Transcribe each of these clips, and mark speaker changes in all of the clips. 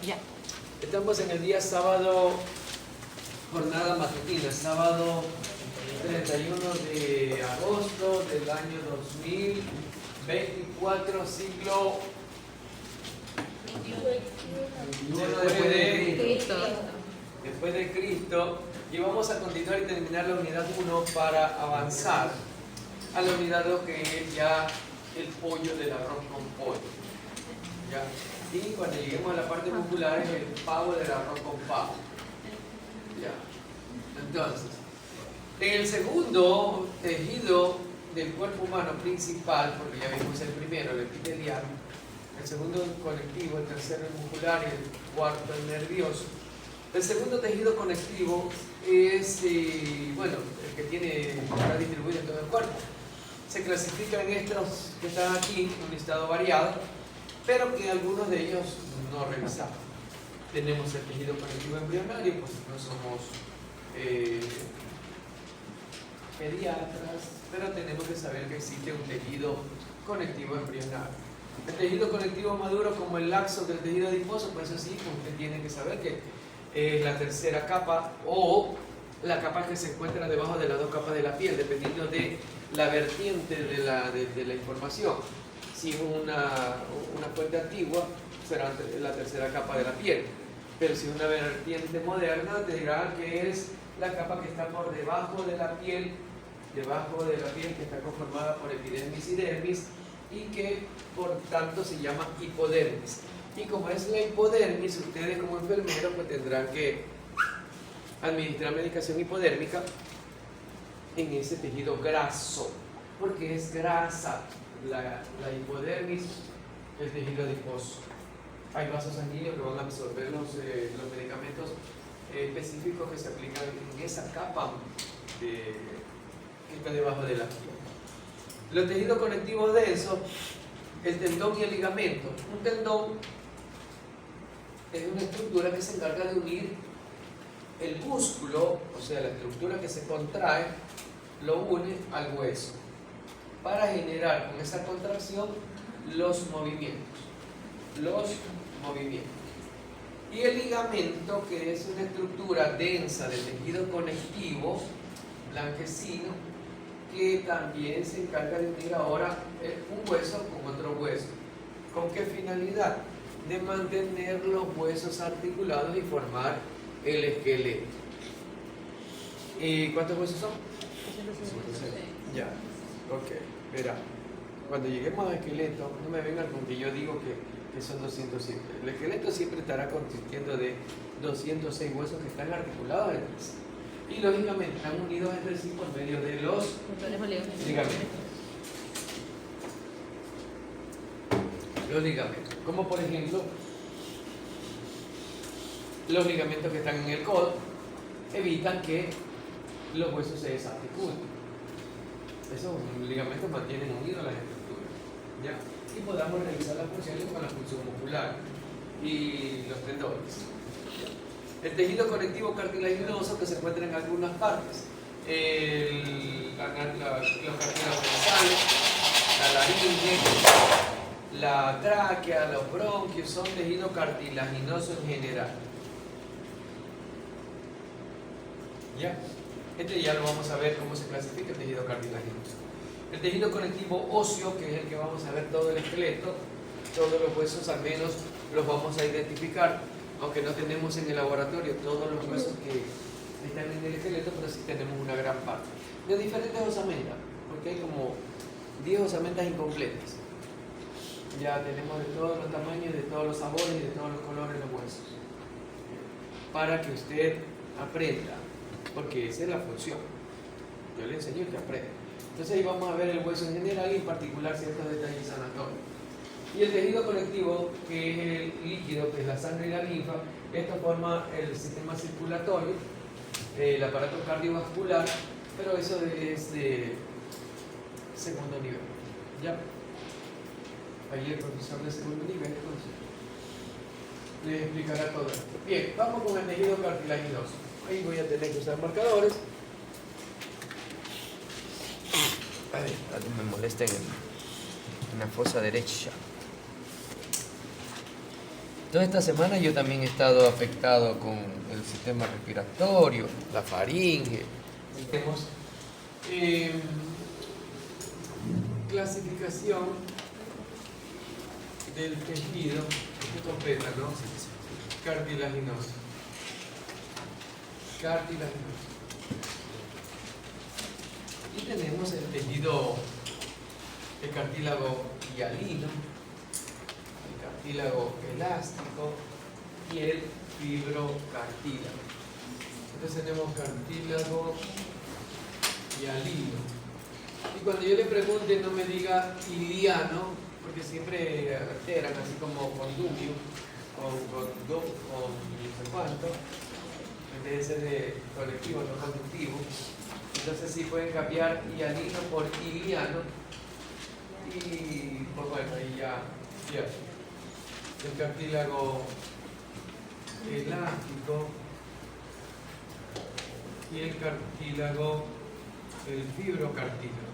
Speaker 1: Ya.
Speaker 2: Estamos en el día sábado, jornada matutina, sábado 31 de agosto del año 2024, siglo 21 después de Cristo. Y vamos a continuar y terminar la unidad 1 para avanzar a la unidad 2, que es ya el pollo del arroz con pollo. ¿Ya? Y cuando lleguemos a la parte muscular es el pavo del arroz con pavo. ¿Ya? Entonces, en el segundo tejido del cuerpo humano principal, porque ya vimos el primero, el epitelial, el segundo el conectivo, el tercero el muscular y el cuarto el nervioso. El segundo tejido conectivo es, bueno, el que está distribuido en todo el cuerpo. Se clasifica en estos que están aquí, un listado variado, pero que algunos de ellos no revisamos. Tenemos el tejido conectivo embrionario, pues no somos pediatras, pero tenemos que saber que existe un tejido conectivo embrionario. El tejido conectivo maduro, como el laxo del tejido adiposo, pues eso sí, usted tiene que saber que es la tercera capa o la capa que se encuentra debajo de las dos capas de la piel, dependiendo de la vertiente de la información. Si es una fuente antigua, será la tercera capa de la piel, pero si es una vertiente moderna, te dirá que es la capa que está por debajo de la piel, que está conformada por epidermis y dermis, y que por tanto se llama hipodermis. Y como es la hipodermis, ustedes como enfermeros pues tendrán que administrar medicación hipodérmica en ese tejido graso, porque es grasa la hipodermis, el tejido adiposo. Hay vasos sanguíneos que van a absorber los medicamentos específicos que se aplican en esa capa que está debajo de la piel. Los tejidos conectivos densos, el tendón y el ligamento. Un tendón es una estructura que se encarga de unir el músculo, o sea, la estructura que se contrae, lo une al hueso para generar con esa contracción los movimientos. Y el ligamento, que es una estructura densa del tejido conectivo, blanquecino, que también se encarga de unir ahora un hueso con otro hueso. ¿Con qué finalidad? De mantener los huesos articulados y formar el esqueleto. ¿Y cuántos huesos son? 106. Ya, ok, verá. Cuando lleguemos al esqueleto, no me vengan con que yo digo que son 207. El esqueleto siempre estará consistiendo de 206 huesos que están articulados entre sí. Y lógicamente están unidos entre sí por medio de los ligamentos. Los ligamentos, como por ejemplo los ligamentos que están en el codo, evitan que los huesos se desarticulen. Esos ligamentos mantienen unidas las estructuras, ¿ya? Y podamos realizar las funciones con la función muscular y los tendones. El tejido conectivo cartilaginoso, que se encuentra en algunas partes, los cartílagos nasales, la laringe, la tráquea, los bronquios, son tejido cartilaginoso en general. ¿Ya? Este ya lo vamos a ver cómo se clasifica el tejido cartilaginoso. El tejido conectivo óseo, que es el que vamos a ver todo el esqueleto, todos los huesos al menos los vamos a identificar, aunque no tenemos en el laboratorio todos los huesos que están en el esqueleto, pero sí tenemos una gran parte. De diferentes osamentas, porque hay como 10 osamentas incompletas. Ya tenemos de todos los tamaños, de todos los sabores y de todos los colores los huesos. Para que usted aprenda, porque esa es la función. Yo le enseño que aprenda. Entonces ahí vamos a ver el hueso en general y en particular ciertos detalles anatómicos. Y el tejido conectivo, que es el líquido, que es la sangre y la linfa, esto forma el sistema circulatorio, el aparato cardiovascular, pero eso es de segundo nivel. ¿Ya? Ahí el profesor de segundo nivel entonces les explicará todo esto. Bien, vamos con el tejido cartilaginoso. Ahí voy a tener que usar marcadores.
Speaker 3: Ay, me molesta en la fosa derecha. Toda esta semana yo también he estado afectado con el sistema respiratorio, la faringe.
Speaker 2: Tenemos clasificación del tejido completa, ¿no? Cartilaginoso. Cartilaginoso. Y tenemos el tejido, el cartílago hialino, el cartílago elástico y el fibrocartílago. Entonces tenemos cartílago hialino. Y cuando yo le pregunte, no me diga iliano, porque siempre alteran, así como condumio, con no sé cuánto, en vez de ser de colectivo, no conductivo. Entonces sí pueden cambiar hialino por iliano. Y pues bueno, ahí ya. El cartílago elástico y el cartílago, el fibrocartílago.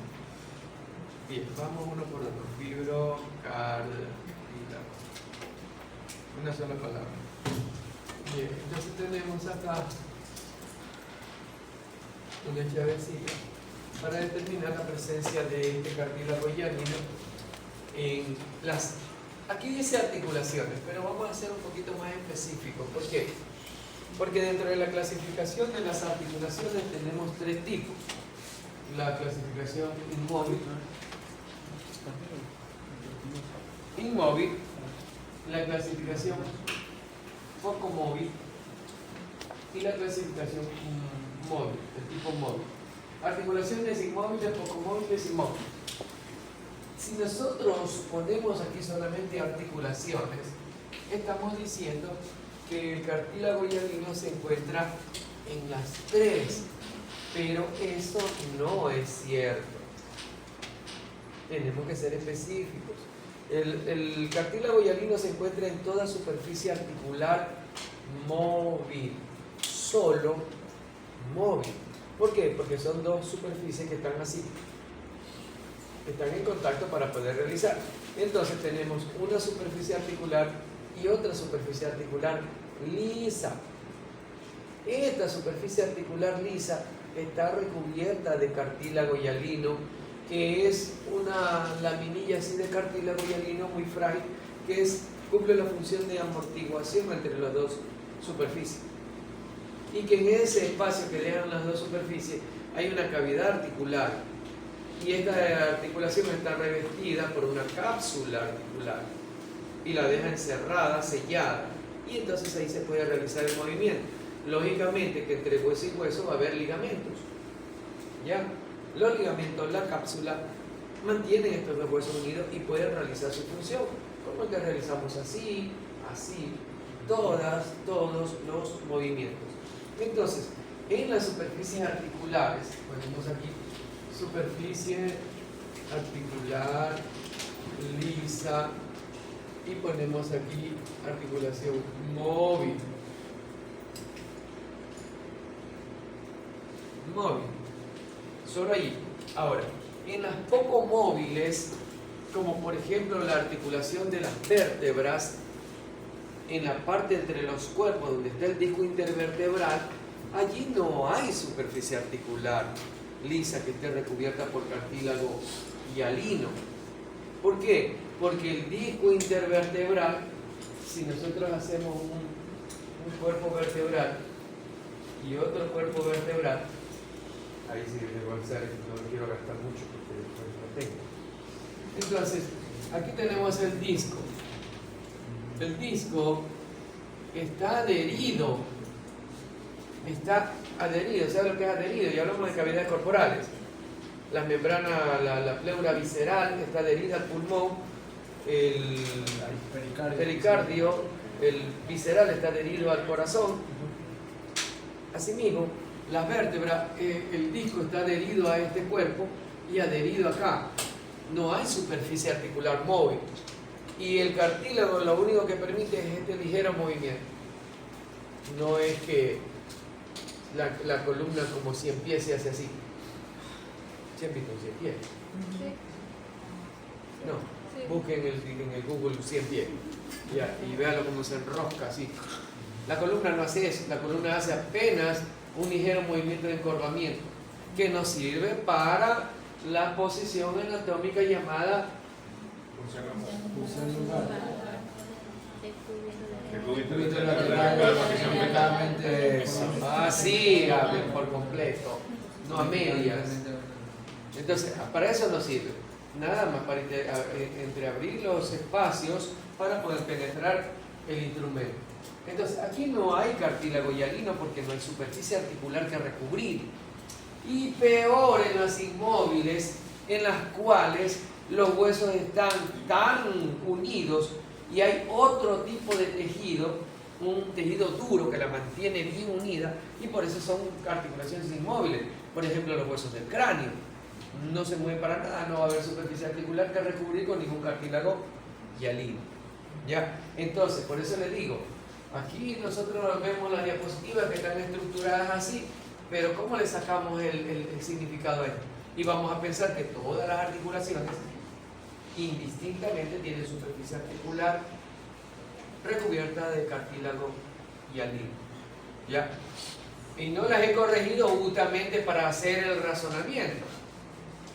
Speaker 2: Bien, vamos uno por uno. Fibrocartílago. Una sola palabra. Bien, entonces tenemos acá una llavecita para determinar la presencia de este cartílago hialino en las... Aquí dice articulaciones, pero vamos a ser un poquito más específicos. ¿Por qué? Porque dentro de la clasificación de las articulaciones tenemos tres tipos. La clasificación inmóvil, la clasificación focomóvil y la clasificación móvil, el tipo móvil. Articulaciones inmóviles, focomóviles y móviles. Si nosotros ponemos aquí solamente articulaciones, estamos diciendo que el cartílago hialino se encuentra en las tres, pero eso no es cierto. Tenemos que ser específicos. El cartílago hialino se encuentra en toda superficie articular móvil, solo móvil. ¿Por qué? Porque son dos superficies que están así, que están en contacto para poder realizar. Entonces tenemos una superficie articular y otra superficie articular lisa. Esta superficie articular lisa está recubierta de cartílago hialino, que es una laminilla así de cartílago hialino muy frágil, que cumple la función de amortiguación entre las dos superficies. Y que en ese espacio que dejan las dos superficies hay una cavidad articular. Y esta articulación está revestida por una cápsula articular y la deja encerrada, sellada, y entonces ahí se puede realizar el movimiento. Lógicamente que entre hueso y hueso va a haber ligamentos, ¿ya? Los ligamentos, la cápsula, mantienen estos dos huesos unidos y pueden realizar su función, como el que realizamos así, todos los movimientos. Entonces, en las superficies articulares, ponemos aquí superficie articular lisa y ponemos aquí articulación móvil. Solo ahí. Ahora, en las poco móviles, como por ejemplo la articulación de las vértebras, en la parte entre los cuerpos donde está el disco intervertebral, allí no hay superficie articular lisa que esté recubierta por cartílago hialino. ¿Por qué? Porque el disco intervertebral, si nosotros hacemos un cuerpo vertebral y otro cuerpo vertebral, ahí sí debo hacer, no quiero gastar mucho porque después no tengo. Entonces, aquí tenemos el disco. El disco está adherido. ¿Sabe lo que es adherido? Ya hablamos de cavidades corporales. La membrana, la pleura visceral está adherida al pulmón, el pericardio, el visceral está adherido al corazón. Asimismo, las vértebras, el disco está adherido a este cuerpo y adherido acá. No hay superficie articular móvil. Y el cartílago lo único que permite es este ligero movimiento. No es que la columna como si pie se hace así. ¿Se han visto un 100 pies?
Speaker 1: Sí.
Speaker 2: No.
Speaker 1: Sí.
Speaker 2: busque en el Google 100 pies y véalo cómo se enrosca así. La columna no hace eso, la columna hace apenas un ligero movimiento de encorvamiento que nos sirve para la posición anatómica llamada así, por completo, no a medias. Entonces, para eso nos sirve, nada más para entreabrir los espacios para poder penetrar el instrumento. Entonces, aquí no hay cartílago hialino porque no hay superficie articular que recubrir. Y peor en las inmóviles, en las cuales los huesos están tan unidos y hay otro tipo de tejido, un tejido duro que la mantiene bien unida, y por eso son articulaciones inmóviles. Por ejemplo, los huesos del cráneo no se mueven para nada, no va a haber superficie articular que recubrir con ningún cartílago hialino. ¿Ya? Entonces, por eso les digo, aquí nosotros vemos las diapositivas que están estructuradas así, pero ¿cómo le sacamos el significado a esto? Y vamos a pensar que todas las articulaciones indistintamente tienen superficie articular recubierta de cartílago hialino. ¿Ya? Y no las he corregido justamente para hacer el razonamiento,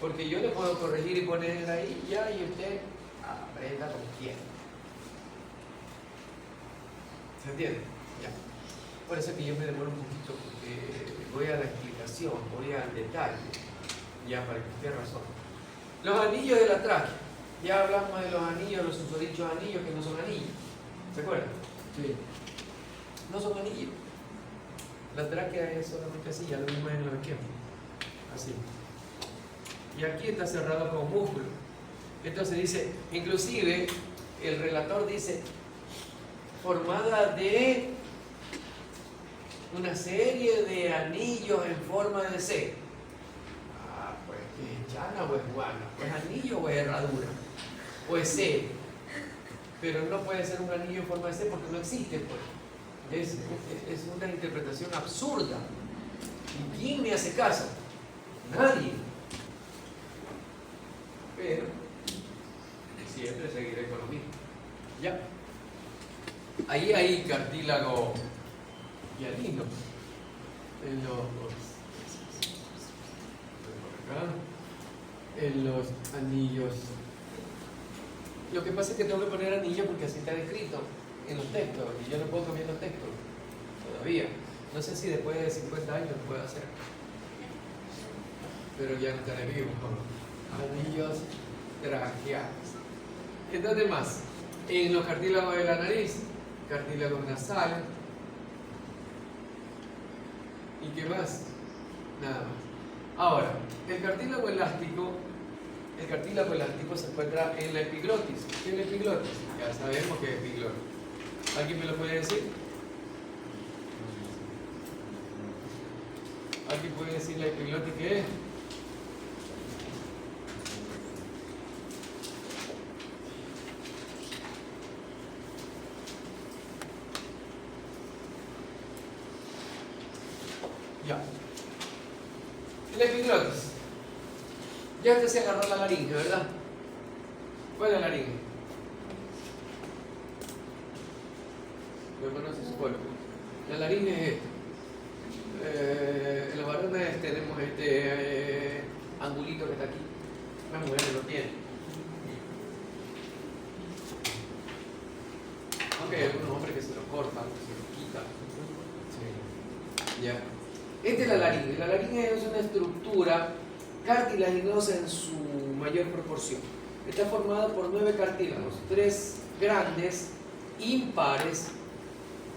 Speaker 2: porque yo le puedo corregir y poner ahí ya y usted aprenda como quiera. ¿Se entiende? Ya. Por eso es que yo me demoro un poquito, porque voy a la explicación, voy al detalle, ya para que usted razone. Los anillos de la tráquea. Ya hablamos de los anillos, los susodichos anillos que no son anillos. ¿Se acuerdan? Sí. No son anillos. La tráquea es solamente así, ya lo mismo en la izquierda. Así. Y aquí está cerrado con músculo. Entonces dice, inclusive, el relator dice, formada de una serie de anillos en forma de C. Ah, pues, ¿qué es llana o es guana? ¿Es anillo o es herradura? O es C. Pero no puede ser un anillo en forma de C porque no existe, pues. Es una interpretación absurda. ¿Y quién me hace caso? Nadie. Pero siempre seguiré con lo mismo. Ya. Ahí hay cartílago hialino en los anillos. Lo que pasa es que tengo que poner anillo porque así está descrito en los textos y yo no puedo cambiar los textos todavía. No sé si después de 50 años lo puedo hacer, pero ya no estaré vivo. Anillos traqueales. Entonces más, en los cartílagos de la nariz, cartílagos nasales. ¿Y qué más? Nada más. Ahora, el cartílago elástico se encuentra en la epiglotis. ¿Qué es la epiglotis? Ya sabemos que es epiglotis. ¿Alguien me lo puede decir? ¿Alguien puede decir la epiglotis qué es? Ya. La epiglotis. Ya usted se agarró la laringe, ¿verdad? ¿Cuál es la laringe? ¿Lo conoce su cuerpo? La laringe es esta. En los varones tenemos este angulito que está aquí. Las mujeres lo tienen. Aunque hay algunos hombres que se lo cortan, que se lo quitan. Sí. Ya. Esta es la laringe. La laringe es una estructura cartilaginosa en su mayor proporción. Está formada por 9 cartílagos, 3 grandes impares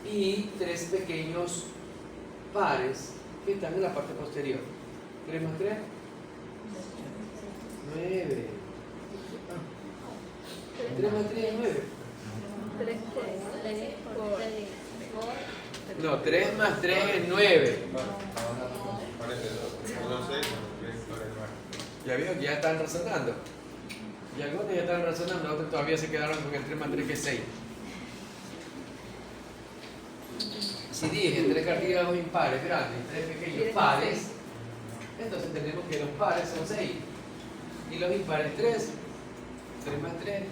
Speaker 2: y 3 pequeños pares que están en la parte posterior. 3 más 3, 9. 3 más 3 es 9. No, 3 más 3 es 9. Ya vieron que ya están razonando. Y algunos ya están razonando, otros todavía se quedaron con el 3 más 3 que es 6. Si dije 3 cartílagos impares grandes y 3 pequeños pares, entonces tenemos que los pares son 6. Y los impares 3. 3 más 3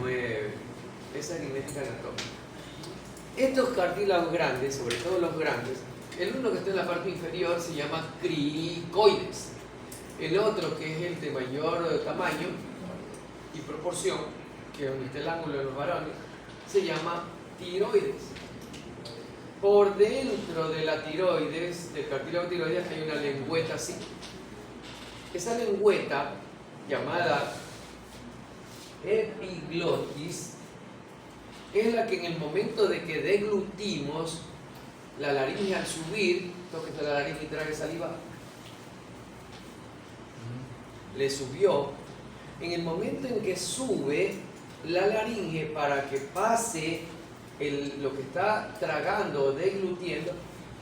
Speaker 2: 9. Esa aritmética anatómica. Estos cartílagos grandes, sobre todo los grandes, el uno que está en la parte inferior se llama cricoides. El otro, que es el de mayor tamaño y proporción, que es donde está el ángulo de los varones, se llama tiroides. Por dentro de la tiroides, del cartílago tiroides, hay una lengüeta así. Esa lengüeta, llamada epiglotis, es la que en el momento de que deglutimos, la laringe al subir, tóquete la laringe y trague saliva, le subió. En el momento en que sube la laringe para que pase lo que está tragando o deglutiendo,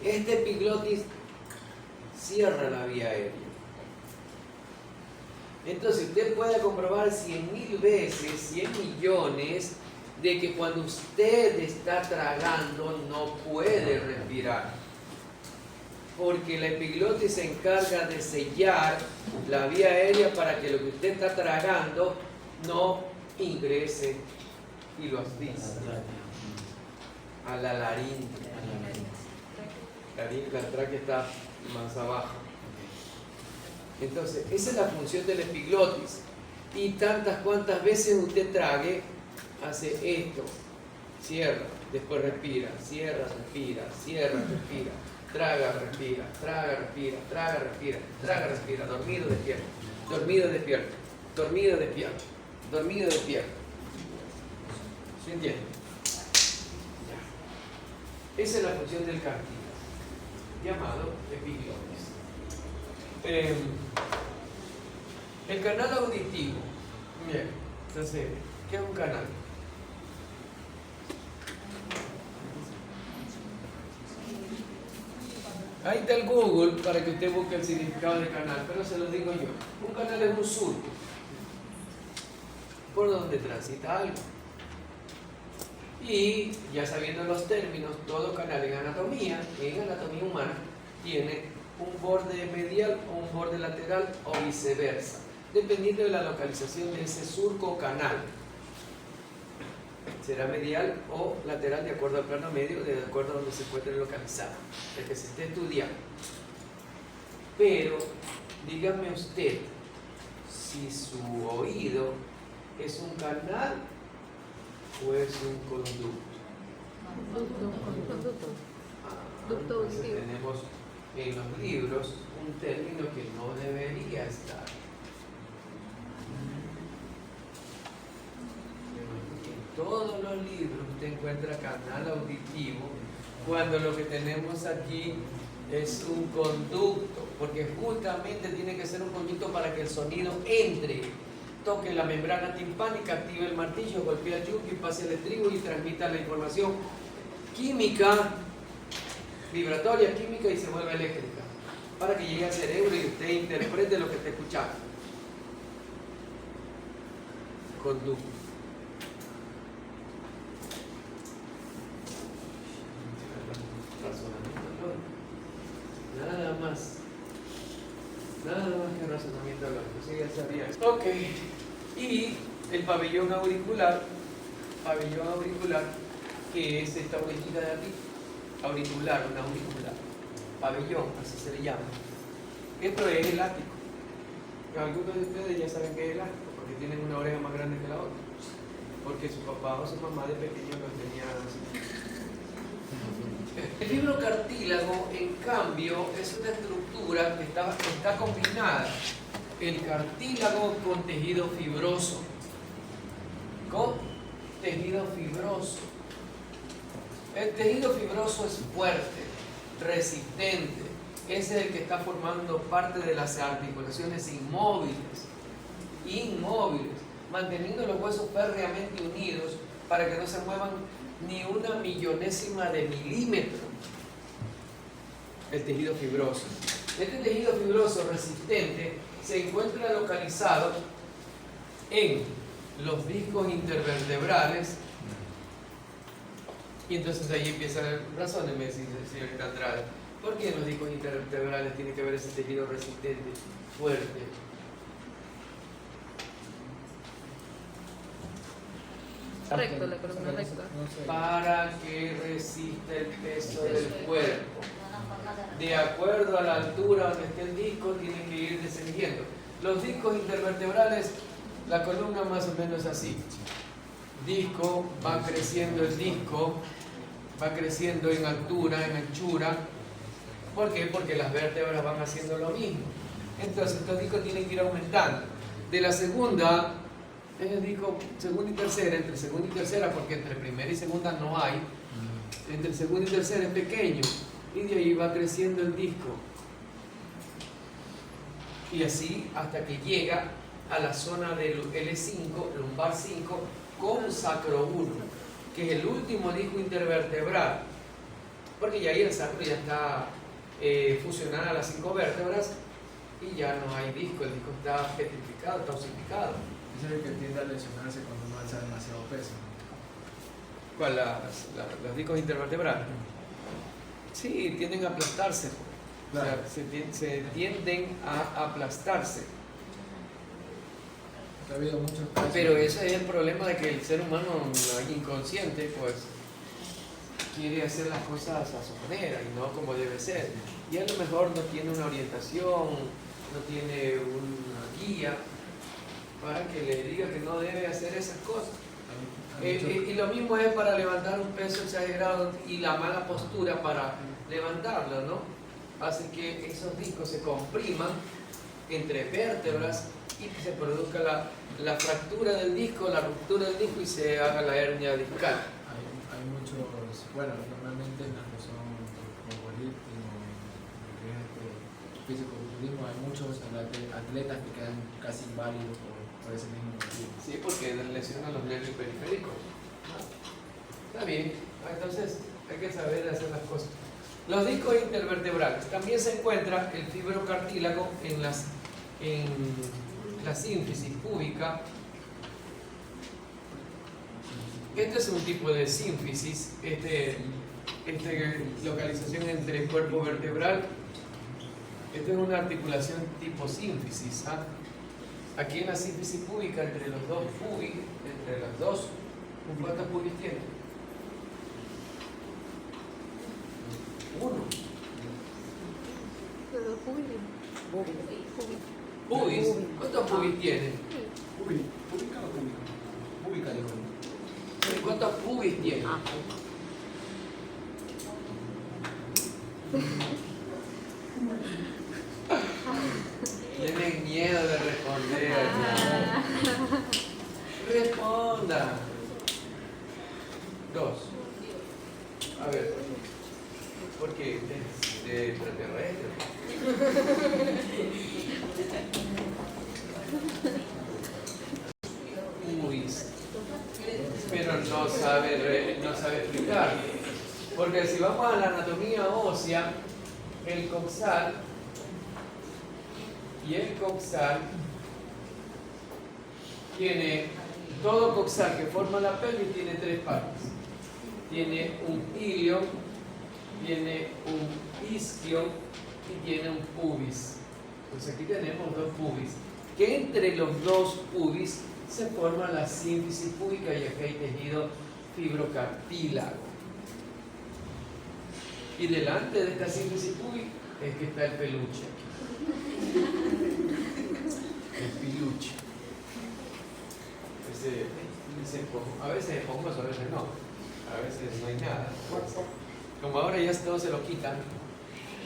Speaker 2: este epiglotis cierra la vía aérea. Entonces usted puede comprobar 100.000 veces, 100 millones, de que cuando usted está tragando no puede respirar, porque la epiglotis se encarga de sellar la vía aérea para que lo que usted está tragando no ingrese y lo asfixie a la laringe. La tráquea está más abajo. Entonces, esa es la función del epiglotis. Y tantas cuantas veces usted trague, hace esto, cierra, después respira, cierra, respira, cierra, respira, traga, respira, traga, respira, traga, respira, traga, respira, dormido, despierto, dormido, despierto, dormido, despierto, dormido, despierto. ¿Se entiende? Ya. Esa es la función del cartílago, llamado epiglotis. El canal auditivo. Bien, entonces, ¿qué es un canal? Ahí está el Google para que usted busque el significado de canal, pero se lo digo yo. Un canal es un surco por donde transita algo. Y ya sabiendo los términos, todo canal en anatomía humana, tiene un borde medial o un borde lateral o viceversa, dependiendo de la localización de ese surco o canal. Será medial o lateral de acuerdo al plano medio, de acuerdo a donde se encuentre localizado, el que se esté estudiando. Pero dígame usted si su oído es un canal o es un conducto. Entonces tenemos en los libros un término que no debería estar. En todos los libros usted encuentra canal auditivo, cuando lo que tenemos aquí es un conducto, porque justamente tiene que ser un conducto para que el sonido entre, toque la membrana timpánica, active el martillo, golpee el yunque, pase el estribo y transmita la información química, vibratoria, química, y se vuelve eléctrica, para que llegue al cerebro y usted interprete lo que está escuchando. Conducto. Nada más que razonamiento lógico. Sí, ya sabía. Ok. Y el pabellón auricular, que es esta orejita de aquí, auricular, una auricular, pabellón, así se le llama. Esto es elástico. Algunos de ustedes ya saben que es elástico, porque tienen una oreja más grande que la otra, porque su papá o su mamá de pequeño los tenía así. El fibrocartílago, en cambio, es una estructura que está combinada el cartílago con tejido fibroso. El tejido fibroso es fuerte, resistente, ese es el que está formando parte de las articulaciones inmóviles, manteniendo los huesos férreamente unidos para que no se muevan ni una millonésima de milímetro. El tejido fibroso. Este tejido fibroso resistente se encuentra localizado en los discos intervertebrales, y entonces ahí empiezan razones, me dice el señor Andrade. ¿Por qué en los discos intervertebrales tiene que haber ese tejido resistente, fuerte?
Speaker 1: Recto, la columna recta.
Speaker 2: para que resista el peso del cuerpo. De acuerdo a la altura donde esté el disco, tiene que ir descendiendo. Los discos intervertebrales, la columna más o menos así. Disco, va creciendo el disco, va creciendo en altura, en anchura. ¿Por qué? Porque las vértebras van haciendo lo mismo. Entonces estos discos tienen que ir aumentando. De la segunda, es disco segunda y tercera, entre segunda y tercera, porque entre primera y segunda no hay. Entre segunda y tercera es pequeño. Y de ahí va creciendo el disco. Y así hasta que llega a la zona del L5, lumbar 5, con sacro 1, que es el último disco intervertebral. Porque ya ahí el sacro ya está fusionado a las 5 vértebras y ya no hay disco, el disco está petrificado, está osificado.
Speaker 4: Es el que tiende a lesionarse cuando uno alza demasiado peso.
Speaker 2: ¿Cuál? Los discos intervertebrales. Sí, tienden a aplastarse.
Speaker 4: Claro.
Speaker 2: O sea, se tienden a aplastarse.
Speaker 4: Ha habido muchos casos.
Speaker 2: Pero ese es el problema de que el ser humano inconsciente, pues, quiere hacer las cosas a su manera y no como debe ser. Y a lo mejor no tiene una orientación, no tiene una guía para que le diga que no debe hacer esas cosas. Y lo mismo es para levantar un peso exagerado y la mala postura para levantarlo, ¿no? Hace que esos discos se compriman entre vértebras y que se produzca la fractura del disco, la ruptura del disco y se haga la hernia discal.
Speaker 4: Hay muchos, bueno, normalmente en la que son futbolismo, físico-culturismo, hay muchos atletas que quedan casi inválidos por ese mismo motivo.
Speaker 2: Sí, porque lesionan los nervios periféricos. Está bien, entonces hay que saber hacer las cosas. Los discos intervertebrales. También se encuentra el fibrocartílago en la sínfisis púbica. Este es un tipo de sínfisis, localización entre el cuerpo vertebral. Esta es una articulación tipo sínfisis. Aquí en la sínfisis púbica, entre los dos pubis, ¿cuántos pubis tiene? Uno. ¿Pubis? ¿Cuántos pubis tiene?
Speaker 4: ¿Pública o pública? Pública, digo.
Speaker 2: ¿Cuántos pubis tiene? Tienen miedo de responder. Responda. 2. A ver. ¿Por qué? ¿De extraterrestre? Pubis. Pero no sabe explicar. Porque si vamos a la anatomía ósea, el coxal y el coxal tiene, todo coxal que forma la pelvis tiene 3 partes. Tiene un ilio, tiene un isquio y tiene un pubis. Pues aquí tenemos 2 pubis. Que entre los 2 pubis se forma la sínfisis púbica y aquí hay tejido fibrocartílago. Y delante de esta sínfisis púbica es que está el peluche. El piluche. A veces es esponjoso, a veces no. A veces no hay nada. Como ahora ya todos se lo quitan.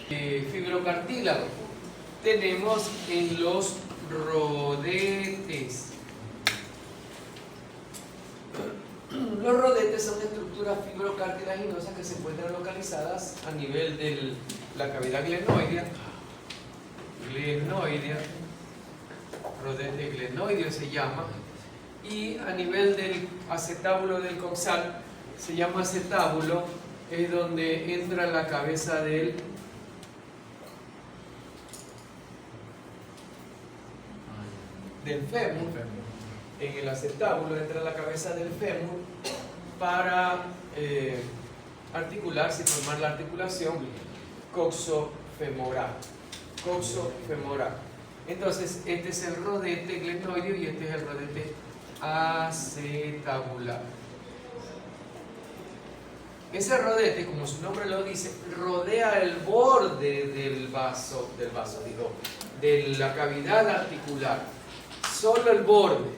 Speaker 2: Fibrocartílago. Tenemos en los rodetes. Los rodetes son estructuras fibrocartilaginosas que se encuentran localizadas a nivel de la cavidad glenoidea. Rodete glenoideo se llama, y a nivel del acetábulo del coxal, se llama acetábulo, es donde entra la cabeza del fémur. En el acetábulo entra la cabeza del fémur para articularse y formar la articulación coxofemoral. Entonces, este es el rodete glenoideo y este es el rodete acetabular. Ese rodete, como su nombre lo dice, rodea el borde del vaso, digo, de la cavidad articular, solo el borde,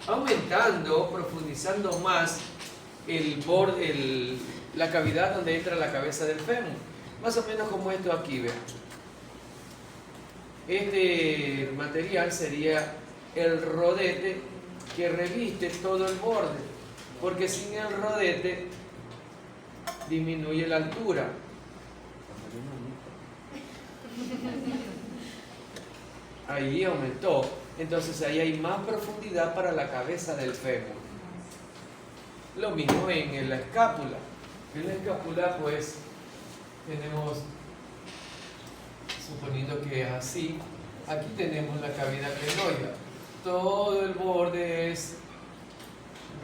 Speaker 2: aumentando, profundizando más el borde, la cavidad donde entra la cabeza del fémur, más o menos como esto aquí, vean. Este material sería el rodete que reviste todo el borde, porque sin el rodete disminuye la altura. Ahí aumentó, entonces ahí hay más profundidad para la cabeza del fémur. Lo mismo en la escápula. En la escápula pues tenemos, suponiendo que es así, aquí tenemos la cavidad glenoidea. Todo el borde es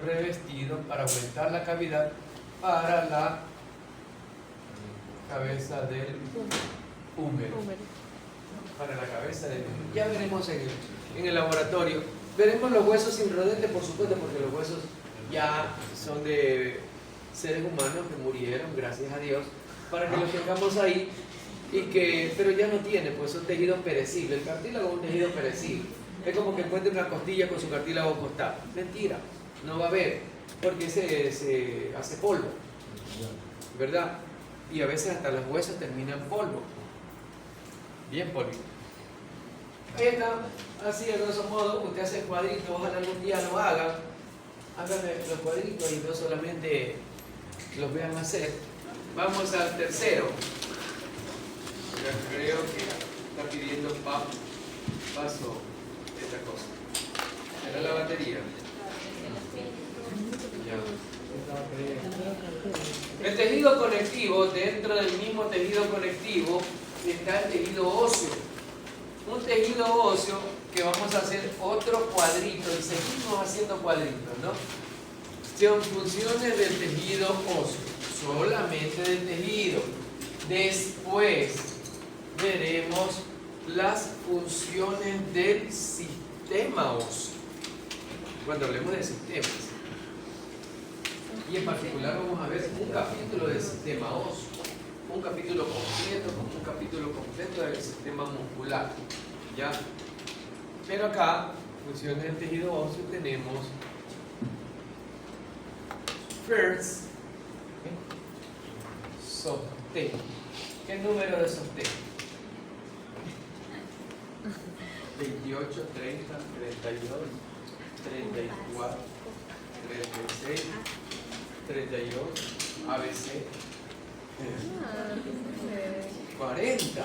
Speaker 2: revestido para aumentar la cavidad para la cabeza del húmero. Para la cabeza del húmero. Ya veremos en el laboratorio. Veremos los huesos sin rodete, por supuesto, porque los huesos ya son de seres humanos que murieron, gracias a Dios, para que los tengamos ahí, pero ya no tiene, pues son tejidos perecibles. El cartílago es un tejido perecible. Es como que encuentre una costilla con su cartílago costado. Mentira, no va a haber, porque se hace polvo, ¿verdad? Y a veces hasta los huesos terminan polvo, bien polvo. Así de grosso modo, usted hace cuadritos, ojalá algún día lo haga. Háganme los cuadritos y no solamente los vean hacer. Vamos al tercero. Ya creo que está pidiendo paso esta cosa. ¿Será la batería? Ya. El tejido conectivo, dentro del mismo tejido conectivo está el tejido óseo. Un tejido óseo que vamos a hacer otro cuadrito y seguimos haciendo cuadritos, ¿no? Son funciones del tejido óseo, solamente del tejido. Después veremos las funciones del sistema óseo, cuando hablemos de sistemas. Y en particular vamos a ver un capítulo del sistema óseo, un capítulo completo del sistema muscular, ¿ya? Pero acá, funciones del tejido óseo, tenemos first, sostén. ¿Qué número de sostén? 28, 30, 32, 34, 36, 32, ABC, 40.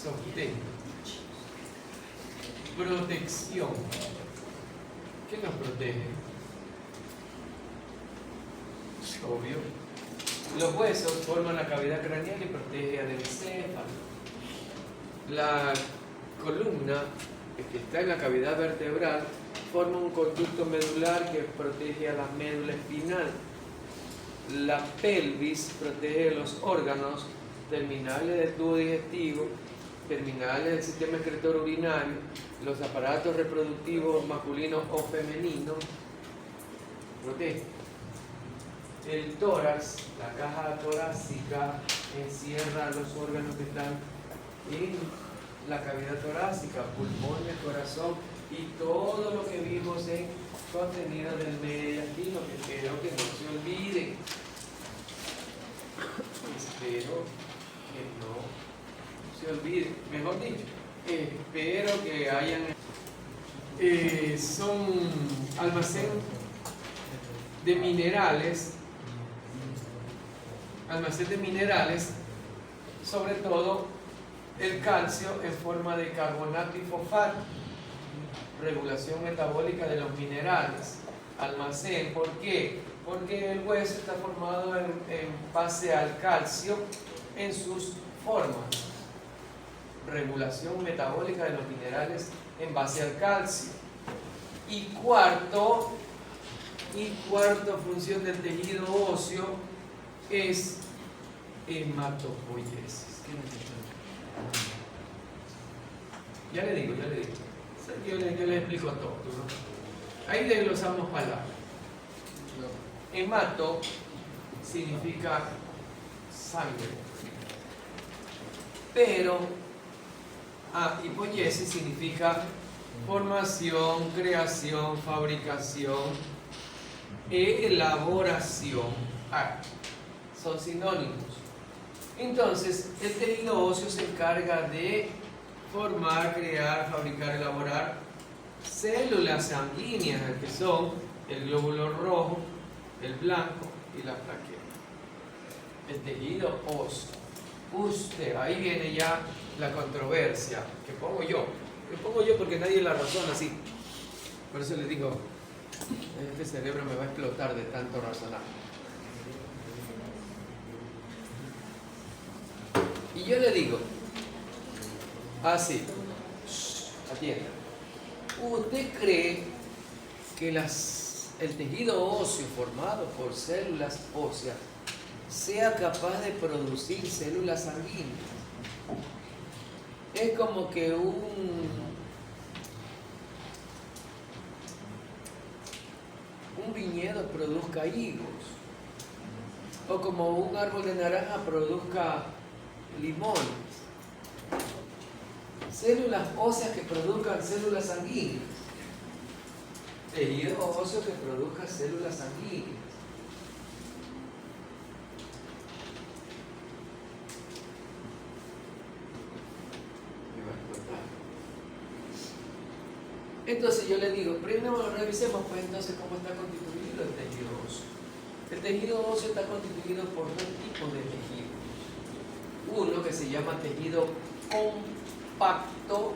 Speaker 2: Sostén. Protección. ¿Qué nos protege? Obvio. Los huesos forman la cavidad craneal y protege al encéfalo. La columna que está en la cavidad vertebral forma un conducto medular que protege a la médula espinal. La pelvis protege los órganos terminales del tubo digestivo, terminales del sistema excretor urinario, los aparatos reproductivos masculinos o femeninos. Protege. El tórax, la caja torácica, encierra los órganos que están en la cavidad torácica, pulmones, corazón y todo lo que vimos en contenido del mediastino, que espero que no se olviden. Espero que no se olviden. Mejor dicho, espero que hayan... son almacén de minerales, sobre todo el calcio en forma de carbonato y fosfato, regulación metabólica de los minerales, almacén. ¿Por qué? Porque el hueso está formado en base al calcio en sus formas, regulación metabólica de los minerales en base al calcio. Y cuarto función del tejido óseo es hematopoiesis. Ya le digo. Yo le explico todo, ¿no? Ahí desglosamos palabras. Hemato significa sangre. Pero hipoiesis significa formación, creación, fabricación, elaboración. Son sinónimos. Entonces, el tejido óseo se encarga de formar, crear, fabricar, elaborar células sanguíneas, que son el glóbulo rojo, el blanco y la plaqueta. El tejido óseo. Ahí viene ya la controversia que pongo yo. Que pongo yo porque nadie la razona así. Por eso les digo, este cerebro me va a explotar de tanto razonar. Y yo le digo, así, atienda. ¿Usted cree que el tejido óseo formado por células óseas sea capaz de producir células sanguíneas? Es como que un viñedo produzca higos, o como un árbol de naranja produzca limones. Células óseas que produzcan células sanguíneas. Tejido óseo que produzca células sanguíneas. Entonces yo le digo, primero revisemos pues entonces cómo está constituido el tejido óseo. El tejido óseo está constituido por dos tipos de tejido. Uno que se llama tejido compacto,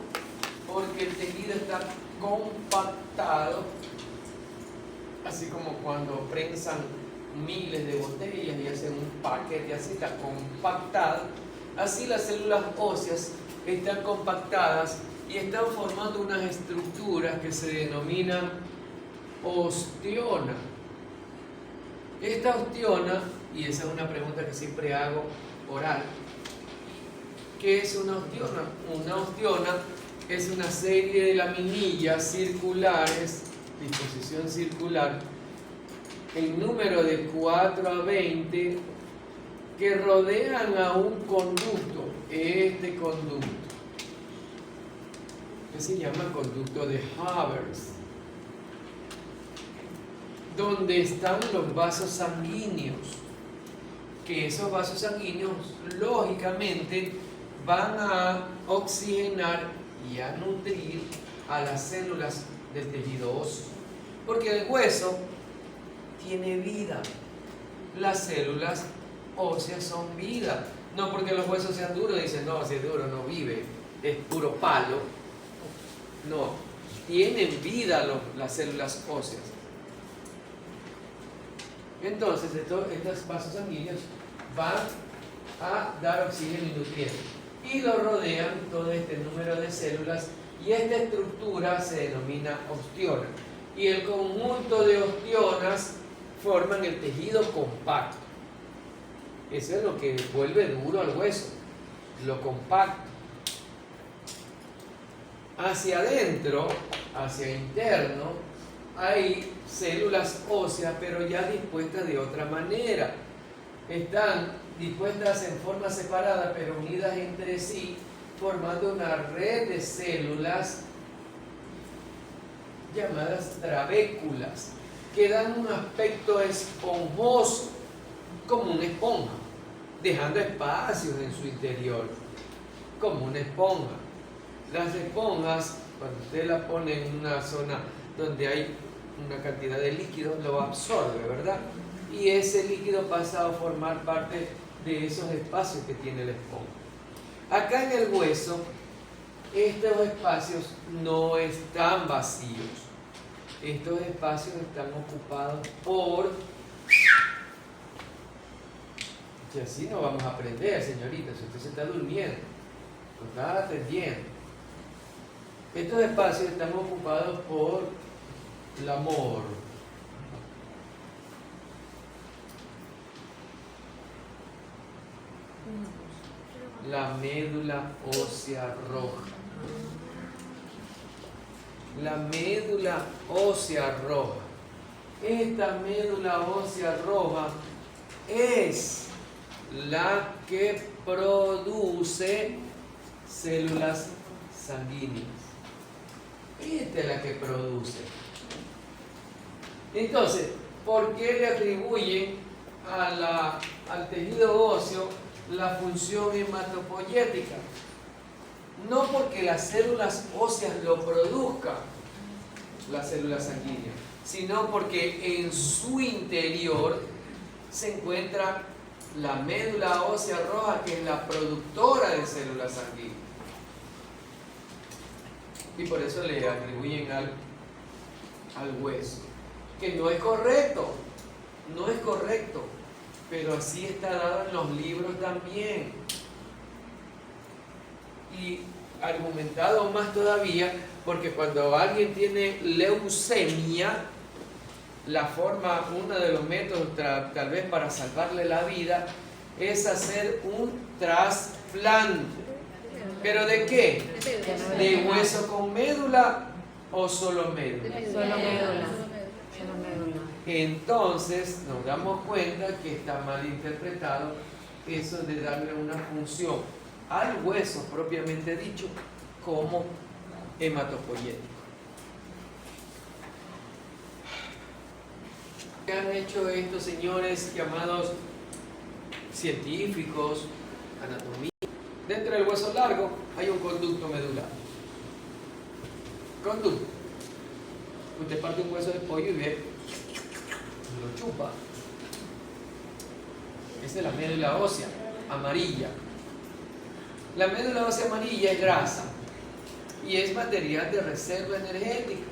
Speaker 2: porque el tejido está compactado, así como cuando prensan miles de botellas y hacen un paquete así, está compactado. Así las células óseas están compactadas y están formando unas estructuras que se denominan ostiona. Esta ostiona, y esa es una pregunta que siempre hago oral, ¿qué es una ostiona? Una ostiona es una serie de laminillas circulares, disposición circular, en número de 4 a 20, que rodean a un conducto. Este conducto, que se llama conducto de Haber, donde están los vasos sanguíneos, que esos vasos sanguíneos lógicamente van a oxigenar y a nutrir a las células del tejido óseo, porque el hueso tiene vida, las células óseas son vida. No porque los huesos sean duros, dicen, no, si es duro no vive, es puro palo. No, tienen vida las células óseas. Entonces, estos vasos sanguíneos van a dar oxígeno y nutrientes. Y lo rodean todo este número de células, y esta estructura se denomina ostiona. Y el conjunto de ostionas forman el tejido compacto. Eso es lo que vuelve duro al hueso, lo compacto. Hacia adentro, hacia interno, hay células óseas, pero ya dispuestas de otra manera. Están dispuestas en forma separada, pero unidas entre sí, formando una red de células llamadas trabéculas, que dan un aspecto esponjoso, como una esponja, dejando espacios en su interior, como una esponja. Las esponjas, cuando usted la pone en una zona donde hay una cantidad de líquido, lo absorbe, ¿verdad? Y ese líquido pasa a formar parte de esos espacios que tiene la esponja. Acá en el hueso, estos espacios no están vacíos. Estos espacios están ocupados por... Y así no vamos a aprender, señorita, si usted se está durmiendo, no está atendiendo. Estos espacios están ocupados por el amor. La médula ósea roja. la médula ósea roja. Esta médula ósea roja es la que produce células sanguíneas. Esta es la que produce. Entonces, ¿por qué le atribuyen al tejido óseo la función hematopoyética? No porque las células óseas lo produzcan, las células sanguíneas, sino porque en su interior se encuentra la médula ósea roja, que es la productora de células sanguíneas. Y por eso le atribuyen al hueso, que no es correcto, pero así está dado en los libros también. Y argumentado más todavía, porque cuando alguien tiene leucemia, uno de los métodos tal vez para salvarle la vida es hacer un trasplante. ¿Pero de qué? ¿De hueso con médula o solo médula?
Speaker 1: Solo médula.
Speaker 2: Entonces nos damos cuenta que está mal interpretado eso de darle una función al hueso propiamente dicho como hematopoyético. ¿Qué han hecho estos señores llamados científicos, anatomía? Dentro del hueso largo hay un conducto medular. Conducto. Usted parte un hueso de pollo y ve, lo chupa. Esa es la médula ósea amarilla. La médula ósea amarilla es grasa y es material de reserva energética.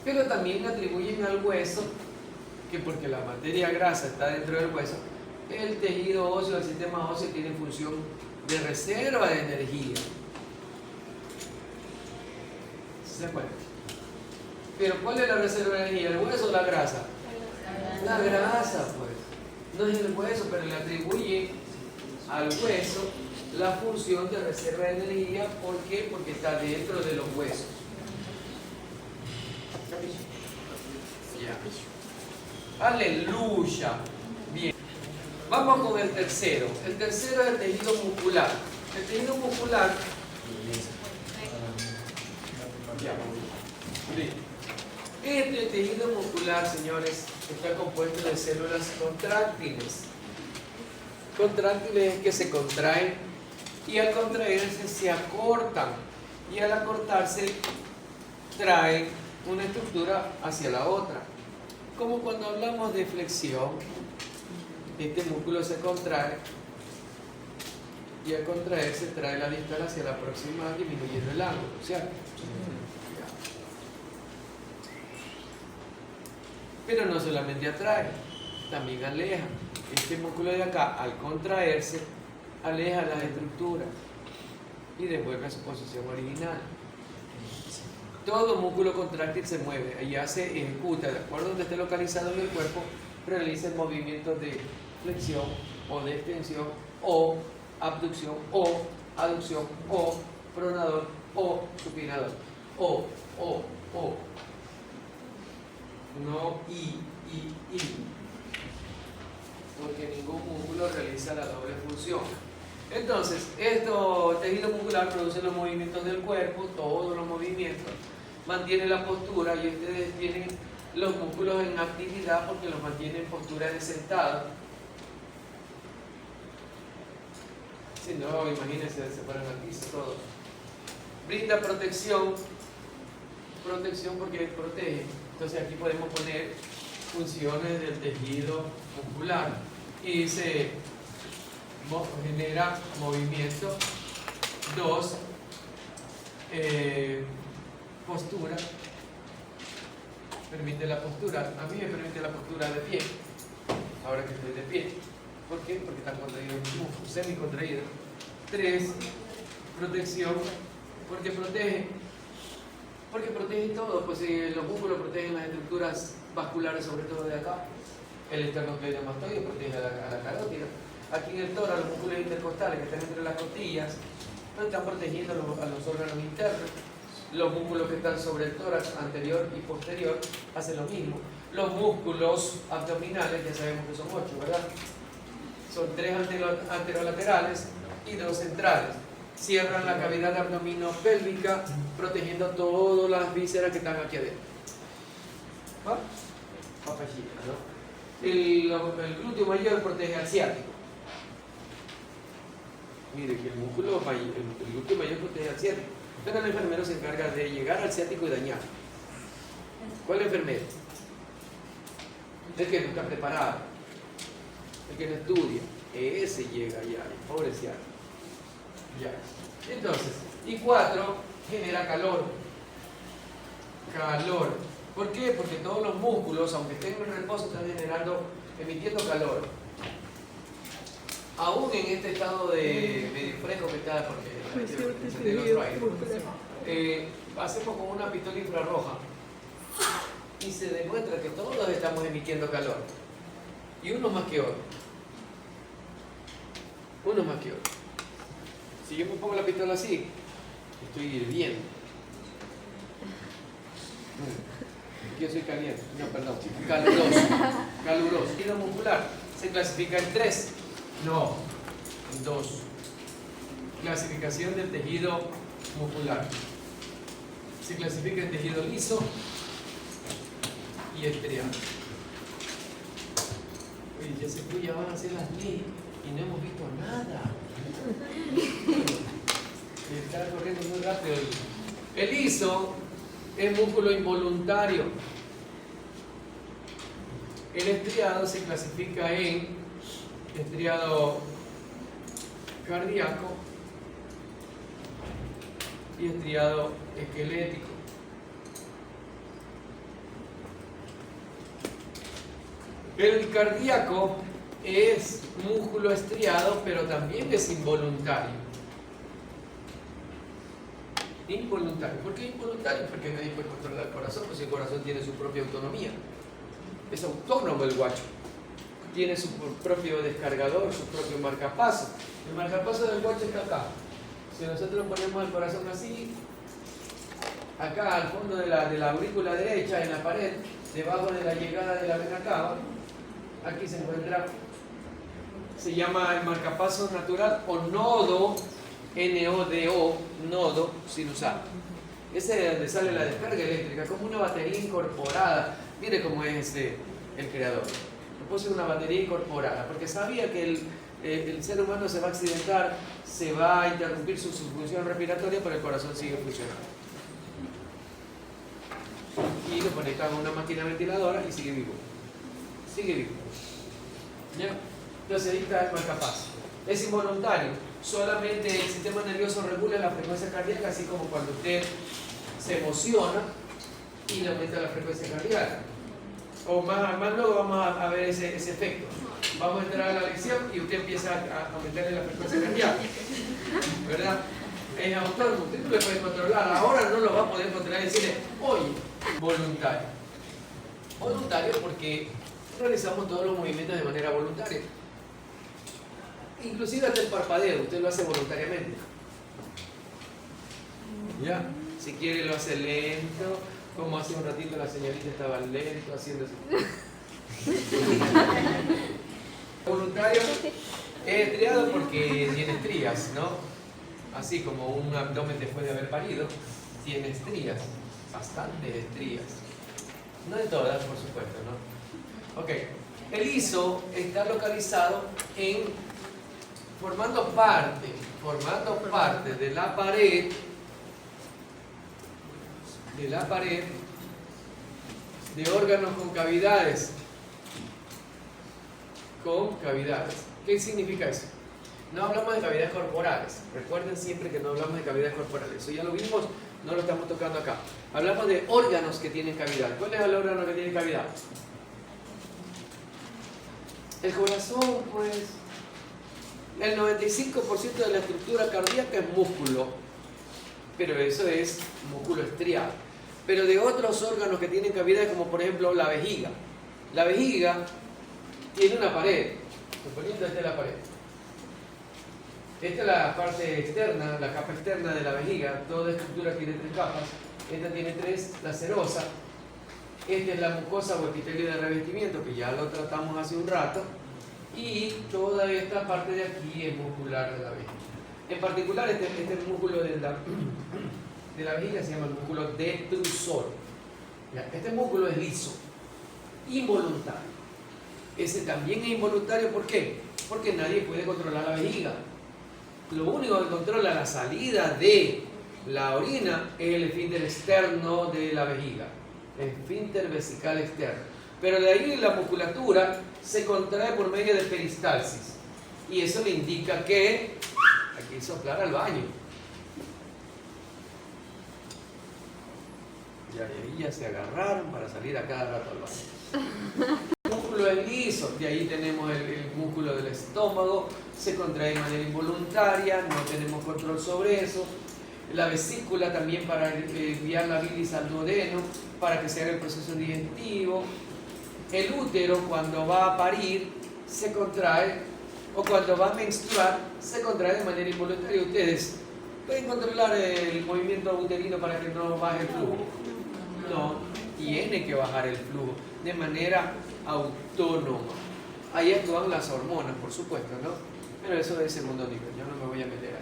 Speaker 2: Pero también atribuyen al hueso que, porque la materia grasa está dentro del hueso, el tejido óseo del sistema óseo tiene función de reserva de energía. ¿Se acuerdan? Pero ¿cuál es la reserva de energía? ¿El hueso o la grasa? La grasa, pues. No es el hueso, pero le atribuye al hueso la función de reserva de energía. ¿Por qué? Porque está dentro de los huesos. Ya. Aleluya. Bien. Vamos con el tercero. El tercero es el tejido muscular. El tejido muscular. Ya. Este tejido muscular, señores, está compuesto de células contráctiles. Contráctiles es que se contraen y al contraerse se acortan. Y al acortarse traen una estructura hacia la otra. Como cuando hablamos de flexión, este músculo se contrae y al contraerse trae la distal hacia la proximal, disminuyendo el ángulo, ¿cierto? Pero no solamente atrae, también aleja. Este músculo de acá, al contraerse, aleja las estructuras y devuelve a su posición original. Todo músculo contráctil se mueve, allá se ejecuta, de acuerdo a donde esté localizado en el cuerpo, realiza movimientos de flexión o de extensión o abducción o aducción o pronador o supinador o. No y. Porque ningún músculo realiza la doble función. Entonces, este tejido muscular produce los movimientos del cuerpo, todos los movimientos, mantiene la postura y ustedes tienen los músculos en actividad porque los mantienen en postura de sentado. Si no, imagínense, se paran al piso todo. Brinda protección porque protege. Entonces aquí podemos poner funciones del tejido muscular y se genera movimiento. 2, postura, permite la postura. A mí me permite la postura de pie, ahora que estoy de pie. ¿Por qué? Porque está contraído el músculo, semi-contraído. 3, protección, porque protege todo, pues los músculos protegen las estructuras vasculares, sobre todo de acá. El esternocleidomastoide protege a la carótida. Aquí en el tórax, los músculos intercostales que están entre las costillas, están protegiendo a los órganos internos. Los músculos que están sobre el tórax anterior y posterior hacen lo mismo. Los músculos abdominales, ya sabemos que son 8, ¿verdad? Son 3 anterolaterales y 2 centrales. Cierran la cavidad abdominopélvica, protegiendo todas las vísceras que están aquí adentro. ¿Va? Papallita, ¿no? El glúteo mayor protege al ciático. Mire que el glúteo mayor protege al ciático. Entonces el enfermero se encarga de llegar al ciático y dañar. ¿Cuál enfermero? El que no está preparado, el que no estudia, ese llega ya, el pobre ciático. Ya. Entonces, y 4, genera calor. Calor. ¿Por qué? Porque todos los músculos, aunque estén en reposo, están emitiendo calor. Aún en este estado de medio fresco que está, porque el otro aire, hacemos con una pistola infrarroja y se demuestra que todos estamos emitiendo calor. Y uno más que otro. Uno más que otro. Si yo me pongo la pistola así, estoy hirviendo. Yo soy caliente, no, perdón, caluroso. Caluroso. Tejido muscular se clasifica en 3, no, en 2. Clasificación del tejido muscular. Se clasifica en tejido liso y estriado. Oye, ya se fue, ya van a hacer las 10 y no hemos visto nada. Está corriendo muy rápido. El liso es músculo involuntario. El estriado se clasifica en estriado cardíaco y estriado esquelético. El cardíaco es músculo estriado, pero también es involuntario. Involuntario. ¿Por qué involuntario? Porque nadie puede controlar el corazón, pues el corazón tiene su propia autonomía. Es autónomo el guacho. Tiene su propio descargador, su propio marcapaso. El marcapaso del guacho está acá. Si nosotros ponemos el corazón así, acá al fondo de la aurícula derecha, en la pared, debajo de la llegada de la vena cava, aquí se encuentra, se llama el marcapaso natural o nodo, N-O-D-O, nodo sinusal. Ese es de donde sale la descarga eléctrica, como una batería incorporada. Mire cómo es el creador. Le puse una batería incorporada, porque sabía que el ser humano se va a accidentar, se va a interrumpir su función respiratoria, pero el corazón sigue funcionando. Y lo conectamos a una máquina ventiladora y sigue vivo. Sigue vivo. ¿Ya? Entonces ahí está el marcapaso. Es involuntario. Solamente el sistema nervioso regula la frecuencia cardíaca, así como cuando usted se emociona y le aumenta la frecuencia cardíaca. O más luego vamos a ver ese efecto. Vamos a entrar a la lección y usted empieza a aumentarle la frecuencia cardíaca. ¿Verdad? Es autónomo, usted no le puede controlar. Ahora no lo va a poder controlar y decirle, oye, voluntario. Voluntario porque realizamos todos los movimientos de manera voluntaria. Inclusive hasta el parpadeo, usted lo hace voluntariamente. ¿Ya? Si quiere lo hace lento, como hace un ratito la señorita estaba lento haciendo así. Voluntario es estriado porque tiene estrías, ¿no? Así como un abdomen después de haber parido, tiene estrías, bastantes estrías. No de todas, por supuesto, ¿no? Ok, el liso está localizado formando parte de la pared de órganos con cavidades. ¿Qué significa eso? No hablamos de cavidades corporales. Recuerden siempre que no hablamos de cavidades corporales. Eso ya lo vimos, no lo estamos tocando acá. Hablamos de órganos que tienen cavidad. ¿Cuál es el órgano que tiene cavidad? El corazón, pues. El 95% de la estructura cardíaca es músculo, pero eso es músculo estriado. Pero de otros órganos que tienen cavidad, como por ejemplo la vejiga. La vejiga tiene una pared. Suponiendo esta es la pared. Esta es la parte externa, la capa externa de la vejiga. Toda estructura tiene 3 capas. Esta tiene 3, la serosa. Esta es la mucosa o epitelio de revestimiento, que ya lo tratamos hace un rato. Y toda esta parte de aquí es muscular de la vejiga. En particular, este músculo de la vejiga se llama el músculo detrusor. Ya, este músculo es liso, involuntario. Ese también es involuntario, ¿por qué? Porque nadie puede controlar la vejiga. Lo único que controla la salida de la orina es el esfínter externo de la vejiga, el esfínter vesical externo. Pero de ahí la musculatura se contrae por medio de peristalsis. Y eso le indica que hay que soplar al baño. Y ahí ya se agarraron para salir a cada rato al baño. El músculo es liso, de ahí tenemos el músculo del estómago, se contrae de manera involuntaria, no tenemos control sobre eso. La vesícula también para enviar la bilis al duodeno, para que se haga el proceso digestivo. El útero cuando va a parir se contrae, o cuando va a menstruar se contrae de manera involuntaria. Ustedes pueden controlar el movimiento uterino para que no baje el flujo. No, tiene que bajar el flujo de manera autónoma. Ahí actúan las hormonas, por supuesto, ¿no? Pero eso es de segundo nivel, yo no me voy a meter ahí.